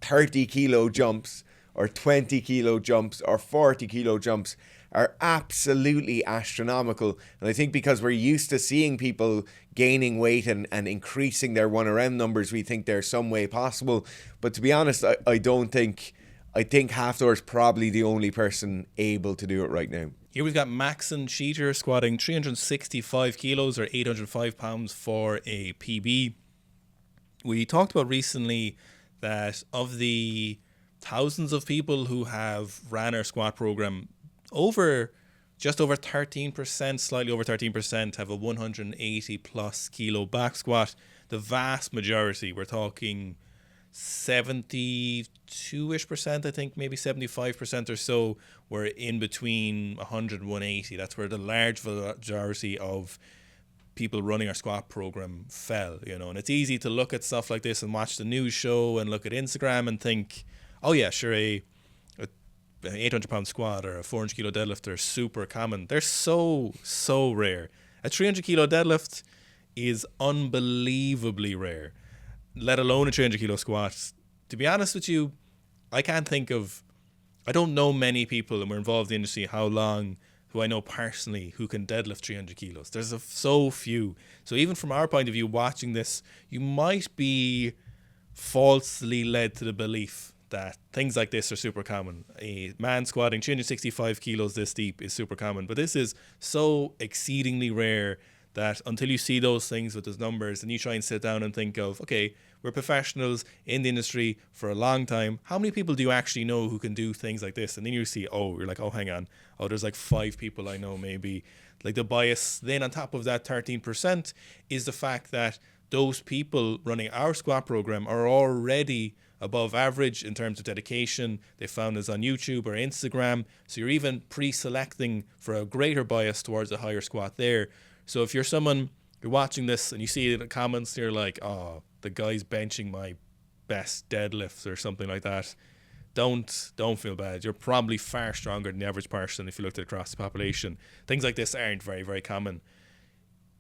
30 kilo jumps or 20 kilo jumps or 40 kilo jumps are absolutely astronomical. And I think because we're used to seeing people gaining weight and increasing their 1RM numbers, we think there's some way possible. But to be honest, I think Hafthor is probably the only person able to do it right now. Here we've got Maxon Cheater squatting 365 kilos or 805 pounds for a PB. We talked about recently that of the thousands of people who have ran our squat program, just over 13%, slightly over 13%, have a 180 plus kilo back squat. The vast majority, we're talking 72-ish%, I think, maybe 75% or so, were in between 100 and 180. That's where the large majority of people running our squat program fell, and it's easy to look at stuff like this and watch the news show and look at Instagram and think, oh yeah, sure, an 800 pound squat or a 400 kilo deadlift are super common. They're so rare. A 300 kilo deadlift is unbelievably rare. let alone a 300 kilo squat. To be honest with you, I don't know many people, and we're involved in the industry, who I know personally who can deadlift 300 kilos. There's so few. So even from our point of view, watching this, you might be falsely led to the belief that things like this are super common. A man squatting 365 kilos this deep is super common, but this is so exceedingly rare that until you see those things with those numbers and you try and sit down and think of, okay, we're professionals in the industry for a long time. How many people do you actually know who can do things like this? And then you see, you're like, hang on. There's like 5 people I know maybe. Like the bias then on top of that 13% is the fact that those people running our squat program are already above average in terms of dedication. They found us on YouTube or Instagram. So you're even pre-selecting for a greater bias towards a higher squat there. So if you're watching this and you see the comments, you're like, the guy's benching my best deadlifts or something like that. Don't feel bad. You're probably far stronger than the average person if you looked across the population. Things like this aren't very, very common.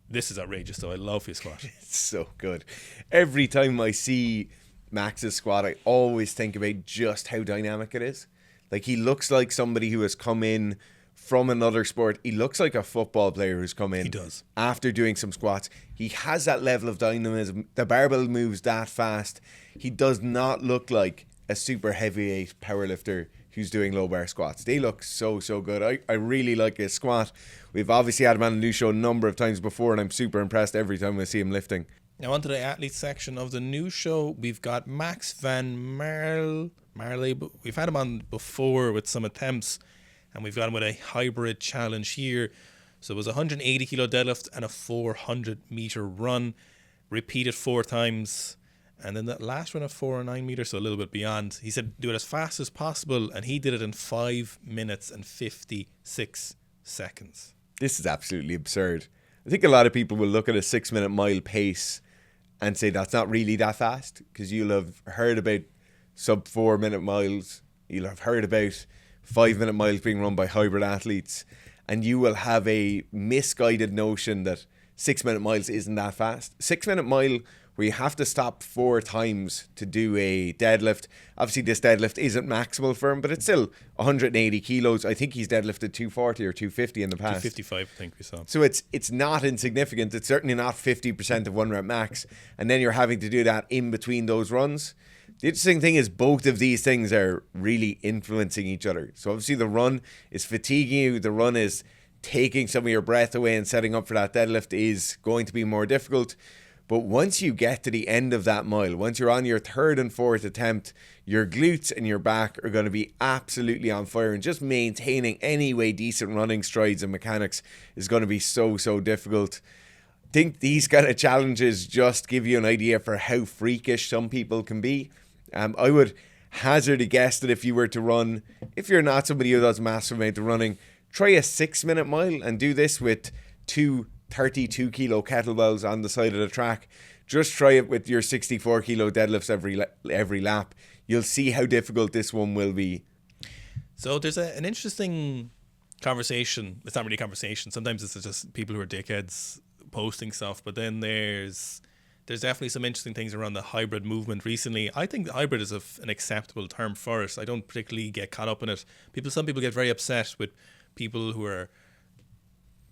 This is outrageous, though. I love his squat. It's so good. Every time I see Max's squat, I always think about just how dynamic it is. Like, he looks like somebody who has come in from another sport. He looks like a football player who's come in. He does. After doing some squats. He has that level of dynamism. The barbell moves that fast. He does not look like a super heavyweight powerlifter who's doing low bar squats. They look so good. I really like his squat. We've obviously had him on the new show a number of times before, and I'm super impressed every time I see him lifting. Now onto the athlete section of the new show. We've got Max van Marley. We've had him on before with some attempts, and we've got him with a hybrid challenge here. So it was a 180 kilo deadlift and a 400 meter run, repeated 4 times. And then that last run of 409 meters, so a little bit beyond. He said do it as fast as possible, and he did it in 5 minutes and 56 seconds. This is absolutely absurd. I think a lot of people will look at a 6 minute mile pace and say that's not really that fast, because you'll have heard about sub 4 minute miles. You'll have heard about 5 minute miles being run by hybrid athletes, and you will have a misguided notion that 6 minute miles isn't that fast. 6 minute mile where you have to stop 4 times to do a deadlift. Obviously, this deadlift isn't maximal for him, but it's still 180 kilos. I think he's deadlifted 240 or 250 in the past. 255, I think we saw. So it's not insignificant. It's certainly not 50% of 1 rep max. And then you're having to do that in between those runs. The interesting thing is both of these things are really influencing each other. So obviously the run is fatiguing you. The run is taking some of your breath away, and setting up for that deadlift is going to be more difficult. But once you get to the end of that mile, once you're on your 3rd and 4th attempt, your glutes and your back are going to be absolutely on fire, and just maintaining any way decent running strides and mechanics is going to be so difficult. I think these kind of challenges just give you an idea for how freakish some people can be. I would hazard a guess that if you were to run, if you're not somebody who does massive amount of running, try a 6 minute mile and do this with 2 32 kilo kettlebells on the side of the track. Just try it with your 64 kilo deadlifts every lap. You'll see how difficult this one will be. So there's an interesting conversation. It's not really a conversation. Sometimes it's just people who are dickheads posting stuff. But then there's definitely some interesting things around the hybrid movement recently. I think the hybrid is an acceptable term for it. I don't particularly get caught up in it. Some people get very upset with people who are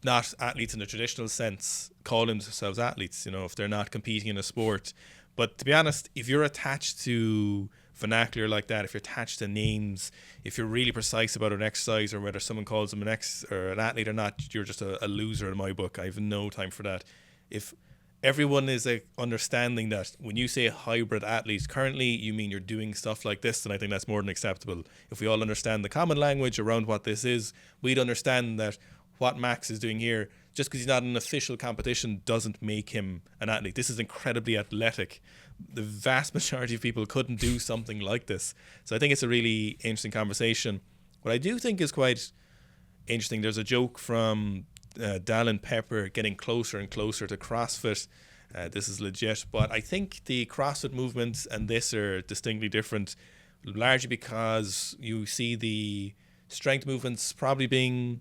not athletes in the traditional sense calling themselves athletes, if they're not competing in a sport. But to be honest, if you're attached to vernacular like that, if you're attached to names, if you're really precise about an exercise or whether someone calls them an athlete or not, you're just a loser in my book. I have no time for that. If everyone is understanding that when you say hybrid athlete, currently you mean you're doing stuff like this, then I think that's more than acceptable. If we all understand the common language around what this is, we'd understand that what Max is doing here, just because he's not in an official competition, doesn't make him an athlete. This is incredibly athletic. The vast majority of people couldn't do something like this. So I think it's a really interesting conversation. What I do think is quite interesting, there's a joke from Dallin Pepper getting closer and closer to CrossFit. This is legit, but I think the CrossFit movements and this are distinctly different, largely because you see the strength movements probably being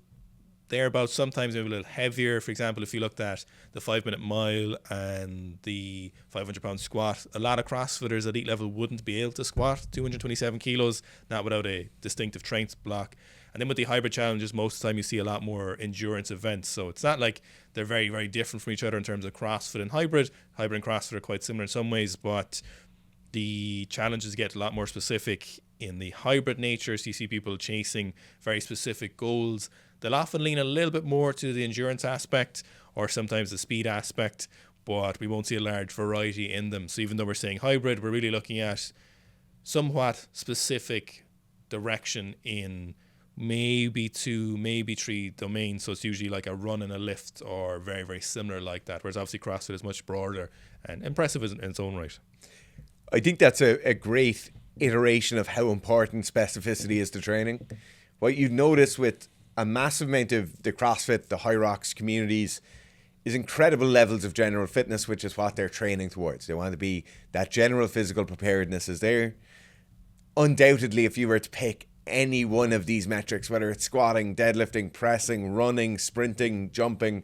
thereabouts, sometimes maybe a little heavier. For example, if you looked at the 5-minute mile and the 500-pound squat, a lot of CrossFitters at elite level wouldn't be able to squat 227 kilos, not without a distinctive strength block. And then with the hybrid challenges, most of the time you see a lot more endurance events. So it's not like they're very, very different from each other in terms of CrossFit and hybrid. Hybrid and CrossFit are quite similar in some ways, but the challenges get a lot more specific in the hybrid nature. So you see people chasing very specific goals. They'll often lean a little bit more to the endurance aspect or sometimes the speed aspect, but we won't see a large variety in them. So even though we're saying hybrid, we're really looking at somewhat specific direction in maybe 2, maybe 3 domains. So it's usually like a run and a lift or very, very similar like that. Whereas obviously CrossFit is much broader and impressive in its own right. I think that's a great iteration of how important specificity is to training. What you notice with a massive amount of the CrossFit, the High Rocks communities, is incredible levels of general fitness, which is what they're training towards. They want to be, that general physical preparedness is there. Undoubtedly, if you were to pick any one of these metrics, whether it's squatting, deadlifting, pressing, running, sprinting, jumping,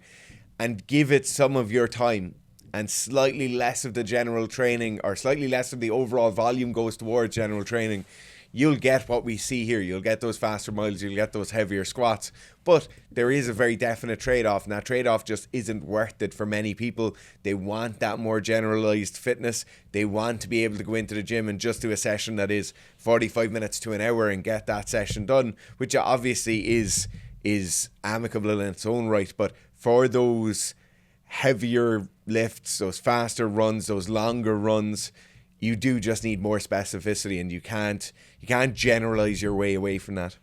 and give it some of your time and slightly less of the general training or slightly less of the overall volume goes towards general training, you'll get what we see here. You'll get those faster miles, you'll get those heavier squats. But there is a very definite trade-off, and that trade-off just isn't worth it for many people. They want that more generalized fitness. They want to be able to go into the gym and just do a session that is 45 minutes to an hour and get that session done, which obviously is amicable in its own right. But for those heavier lifts, those faster runs, those longer runs, you do just need more specificity, and you can't generalize your way away from that.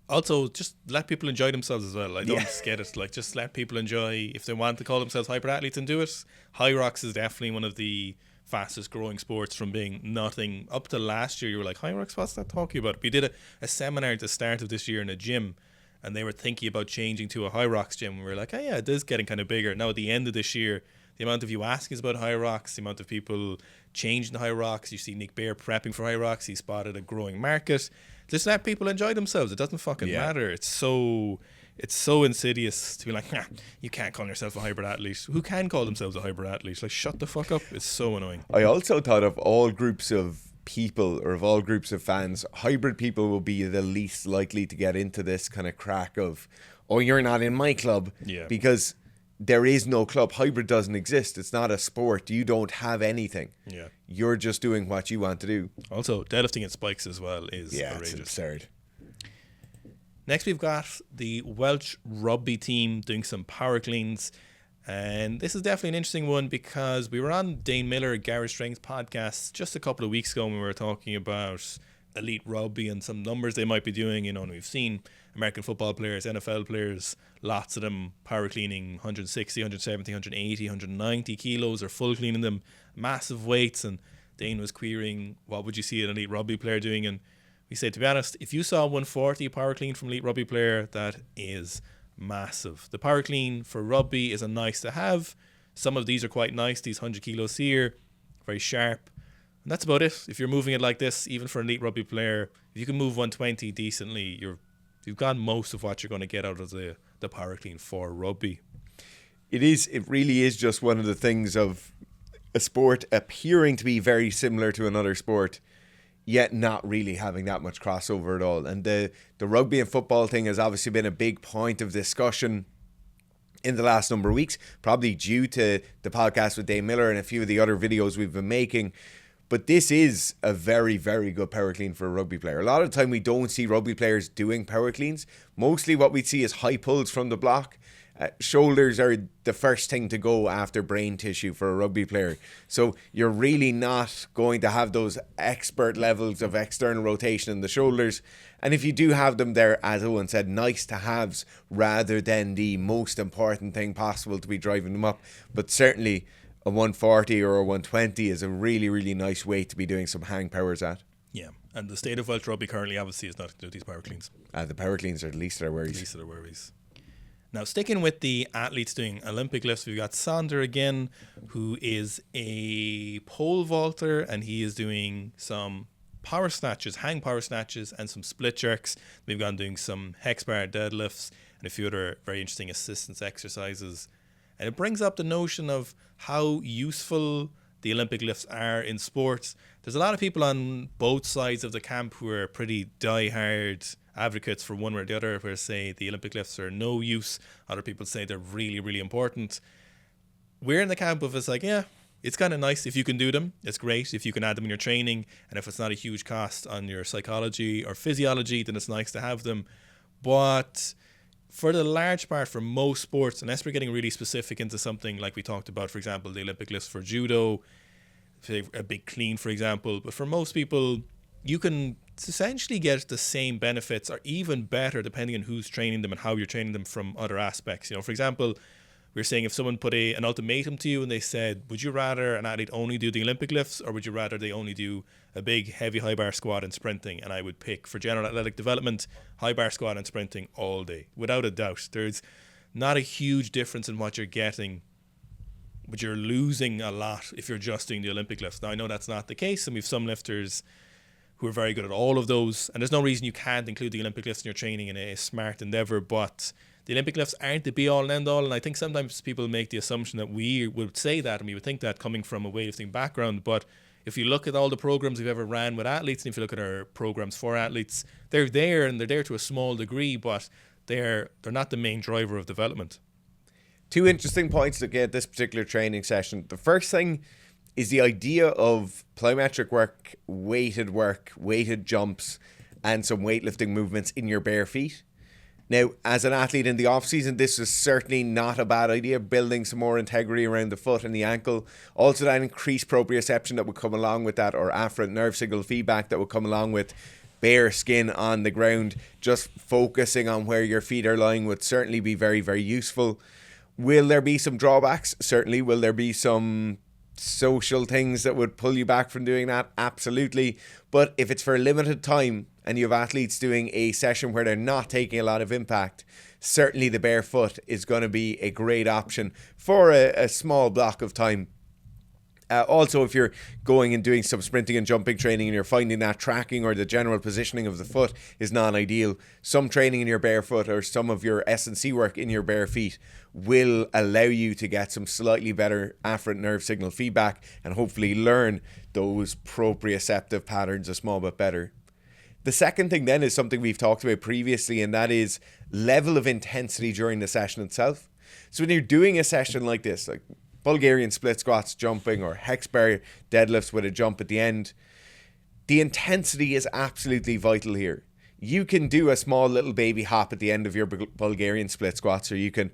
Also, just let people enjoy themselves as well. I don't get it. Like, just let people enjoy. If they want to call themselves hybrid athletes and do it. High Rocks is definitely one of the fastest growing sports from being nothing. Up to last year, you were like, High Rocks, what's that talking about? We did a seminar at the start of this year in a gym, and they were thinking about changing to a High Rocks gym. We were like, oh yeah, it is getting kind of bigger. Now at the end of this year, the amount of you asking about High Rocks, the amount of people changing to High Rocks, you see Nick Bear prepping for High Rocks, he spotted a growing market. Just let people enjoy themselves. It doesn't fucking matter. It's so insidious to be like, you can't call yourself a hybrid athlete. Who can call themselves a hybrid athlete? Like, shut the fuck up. It's so annoying. I also thought of all groups of people or of all groups of fans, hybrid people will be the least likely to get into this kind of crack of, oh, you're not in my club. Yeah. Because there is no club. Hybrid doesn't exist. It's not a sport. You don't have anything. Yeah. You're just doing what you want to do. Also, deadlifting in spikes as well is It's outrageous. absurd. Next, we've got the Welsh rugby team doing some power cleans. And this is definitely an interesting one because we were on Dane Miller, Garage Strength podcast just a couple of weeks ago when we were talking about elite rugby and some numbers they might be doing. You know, and we've seen American football players, NFL players, lots of them power cleaning 160, 170, 180, 190 kilos or full cleaning them, massive weights. And Dane was querying, what would you see an elite rugby player doing? And we said, to be honest, if you saw 140 power clean from elite rugby player, that is massive. The power clean for rugby is a nice to have. Some of these are quite nice, these 100 kilos here, very sharp. And that's about it. If you're moving it like this, even for an elite rugby player, if you can move 120 decently, you've got most of what you're going to get out of the power clean for rugby. It really is just one of the things of a sport appearing to be very similar to another sport, yet not really having that much crossover at all. And the rugby and football thing has obviously been a big point of discussion in the last number of weeks, probably due to the podcast with Dane Miller and a few of the other videos we've been making. But this is a very, very good power clean for a rugby player. A lot of the time we don't see rugby players doing power cleans. Mostly what we see is high pulls from the block. Shoulders are the first thing to go after brain tissue for a rugby player. So you're really not going to have those expert levels of external rotation in the shoulders. And if you do have them, they're, as Owen said, nice to haves rather than the most important thing possible to be driving them up. But certainly a 140 or a 120 is a really, really nice weight to be doing some hang powers at. Yeah, and the state of Welsh rugby currently obviously is not to do these power cleans. The power cleans are the least of their worries. Now, sticking with the athletes doing Olympic lifts, we've got Sander again, who is a pole vaulter, and he is doing some power snatches, hang power snatches, and some split jerks. We've gone doing some hex bar deadlifts, and a few other very interesting assistance exercises. And it brings up the notion of how useful the Olympic lifts are in sports. There's a lot of people on both sides of the camp who are pretty die-hard advocates for one or the other, where say the Olympic lifts are no use. Other people say they're really, really important. We're in the camp of it's like, yeah, it's kind of nice if you can do them. It's great if you can add them in your training. And if it's not a huge cost on your psychology or physiology, then it's nice to have them. But for the large part, for most sports, unless we're getting really specific into something like we talked about, for example, the Olympic lifts for judo, say a big clean, for example. But for most people, you can essentially get the same benefits or even better depending on who's training them and how you're training them from other aspects. For example, we're saying if someone put an ultimatum to you and they said, would you rather an athlete only do the Olympic lifts or would you rather they only do a big heavy high bar squat and sprinting? And I would pick, for general athletic development, high bar squat and sprinting all day, without a doubt. There's not a huge difference in what you're getting, but you're losing a lot if you're just doing the Olympic lifts. Now, I know that's not the case, and we have some lifters who are very good at all of those, and there's no reason you can't include the Olympic lifts in your training in a smart endeavour, but the Olympic lifts aren't the be-all and end-all, and I think sometimes people make the assumption that we would say that, and we would think that coming from a weightlifting background, but if you look at all the programs we've ever ran with athletes, and if you look at our programs for athletes, they're there, and they're there to a small degree, but they're not the main driver of development. Two interesting points to get this particular training session. The first thing is the idea of plyometric work, weighted jumps, and some weightlifting movements in your bare feet. Now, as an athlete in the off-season, this is certainly not a bad idea, building some more integrity around the foot and the ankle. Also, that increased proprioception that would come along with that, or afferent nerve signal feedback that would come along with bare skin on the ground. Just focusing on where your feet are lying would certainly be very, very useful. Will there be some drawbacks? Certainly. Will there be some social things that would pull you back from doing that? Absolutely. But if it's for a limited time and you have athletes doing a session where they're not taking a lot of impact, certainly the barefoot is going to be a great option for a small block of time. Also, if you're going and doing some sprinting and jumping training and you're finding that tracking or the general positioning of the foot is non-ideal, some training in your barefoot or some of your S&C work in your bare feet will allow you to get some slightly better afferent nerve signal feedback and hopefully learn those proprioceptive patterns a small bit better. The second thing then is something we've talked about previously, and that is level of intensity during the session itself. So when you're doing a session like this, like Bulgarian split squats jumping or hex bar deadlifts with a jump at the end, the intensity is absolutely vital here. You can do a small little baby hop at the end of your Bulgarian split squats, or you can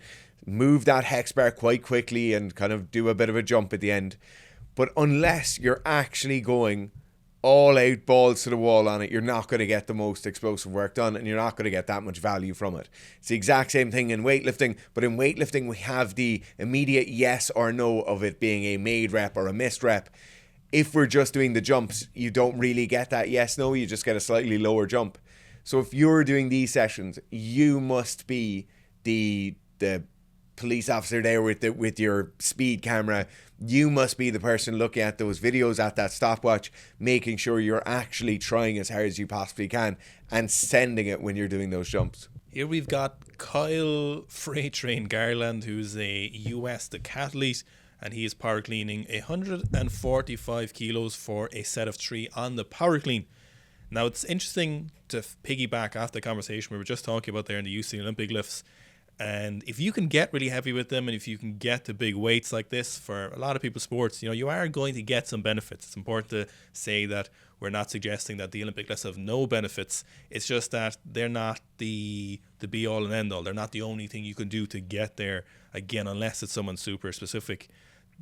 move that hex bar quite quickly and kind of do a bit of a jump at the end. But unless you're actually going all out, balls to the wall on it, you're not going to get the most explosive work done, and you're not going to get that much value from it. It's the exact same thing in weightlifting, but in weightlifting we have the immediate yes or no of it being a made rep or a missed rep. If we're just doing the jumps, you don't really get that yes no, you just get a slightly lower jump. So if you're doing these sessions, you must be the police officer there with your speed camera. You must be the person looking at those videos at that stopwatch, making sure you're actually trying as hard as you possibly can and sending it when you're doing those jumps. Here we've got Kyle Freightrain Garland, who's a US decathlete, and he is power cleaning 145 kilos for a set of 3 on the power clean. Now, it's interesting to piggyback off the conversation we were just talking about there in the UC Olympic lifts. And if you can get really heavy with them, and if you can get to big weights like this, for a lot of people's sports, you are going to get some benefits. It's important to say that we're not suggesting that the Olympic lifts have no benefits. It's just that they're not the be all and end all. They're not the only thing you can do to get there, again, unless it's someone super specific.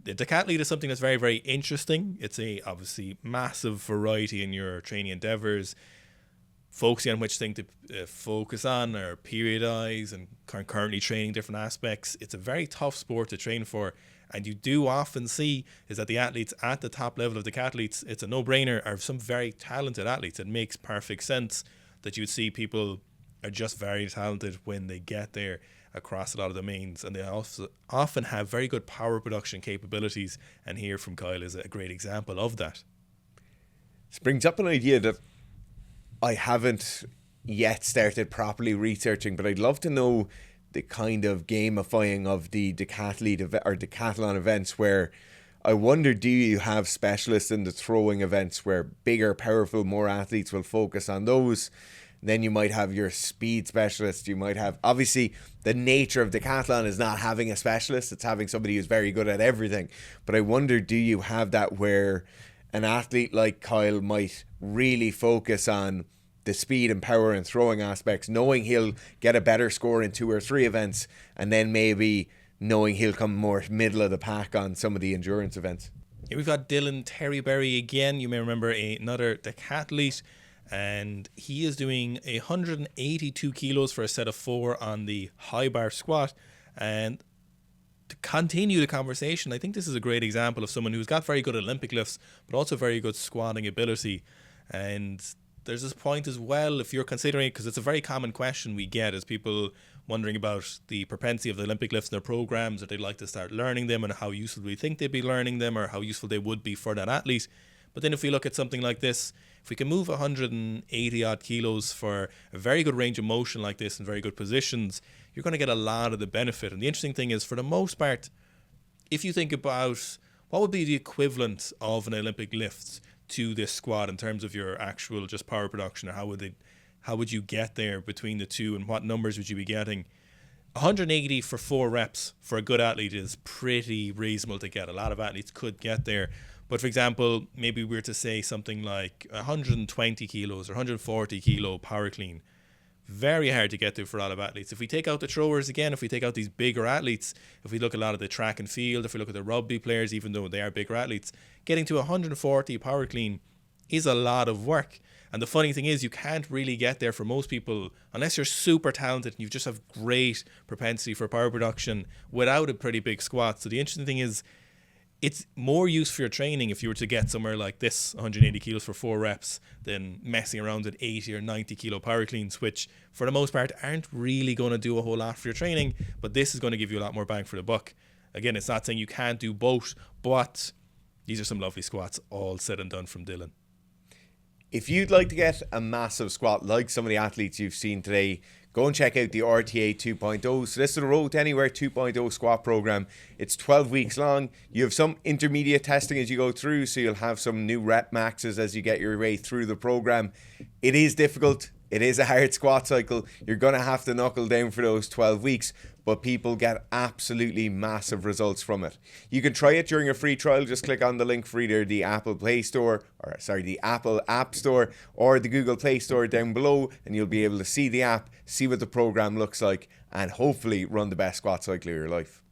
The decathlete is something that's very, very interesting. It's a obviously massive variety in your training endeavors, focusing on which thing to focus on or periodize, and currently training different aspects. It's a very tough sport to train for, and you do often see is that the athletes at the top level of decathletes, it's a no-brainer, are some very talented athletes. It makes perfect sense that you'd see people are just very talented when they get there across a lot of domains, and they also often have very good power production capabilities, and here from Kyle is a great example of that. This brings up an idea that I haven't yet started properly researching, but I'd love to know the kind of gamifying of the decathlon events, where I wonder, do you have specialists in the throwing events where bigger, powerful, more athletes will focus on those? Then you might have your speed specialist. You might have, obviously, the nature of decathlon is not having a specialist. It's having somebody who's very good at everything. But I wonder, do you have that where an athlete like Kyle might really focus on the speed and power and throwing aspects, knowing he'll get a better score in 2 or 3 events, and then maybe knowing he'll come more middle of the pack on some of the endurance events? Yeah, we've got Dylan Terryberry again. You may remember another decathlete, and he is doing 182 kilos for a set of 4 on the high bar squat. And to continue the conversation, I think this is a great example of someone who's got very good Olympic lifts, but also very good squatting ability. And there's this point as well, if you're considering, because it's a very common question we get, is people wondering about the propensity of the Olympic lifts in their programs, or they'd like to start learning them, and how useful we think they'd be learning them, or how useful they would be for that athlete. But then if we look at something like this, if we can move 180 odd kilos for a very good range of motion like this in very good positions, you're going to get a lot of the benefit. And the interesting thing is, for the most part, if you think about what would be the equivalent of an Olympic lift to this squat in terms of your actual just power production, or how would you get there between the two, and what numbers would you be getting? 180 for 4 reps for a good athlete is pretty reasonable to get. A lot of athletes could get there. But for example, maybe we were to say something like 120 kilos or 140 kilo power clean. Very hard to get to for a lot of athletes. If we take out the throwers again, if we take out these bigger athletes, if we look at a lot of the track and field, if we look at the rugby players, even though they are bigger athletes, getting to 140 power clean is a lot of work. And the funny thing is, you can't really get there for most people unless you're super talented and you just have great propensity for power production without a pretty big squat. So the interesting thing is, it's more use for your training if you were to get somewhere like this, 180 kilos for 4 reps, than messing around at 80 or 90 kilo power cleans, which for the most part aren't really going to do a whole lot for your training, but this is going to give you a lot more bang for the buck. Again, it's not saying you can't do both, but these are some lovely squats, all said and done from Dylan. If you'd like to get a massive squat like some of the athletes you've seen today, go and check out the RTA 2.0. So this is the Road to Anywhere 2.0 squat program. It's 12 weeks long. You have some intermediate testing as you go through, so you'll have some new rep maxes as you get your way through the program. It is difficult. It is a hard squat cycle. You're going to have to knuckle down for those 12 weeks, but people get absolutely massive results from it. You can try it during a free trial. Just click on the link for either the Apple App Store or the Google Play Store down below, and you'll be able to see the app, see what the program looks like, and hopefully run the best squat cycle of your life.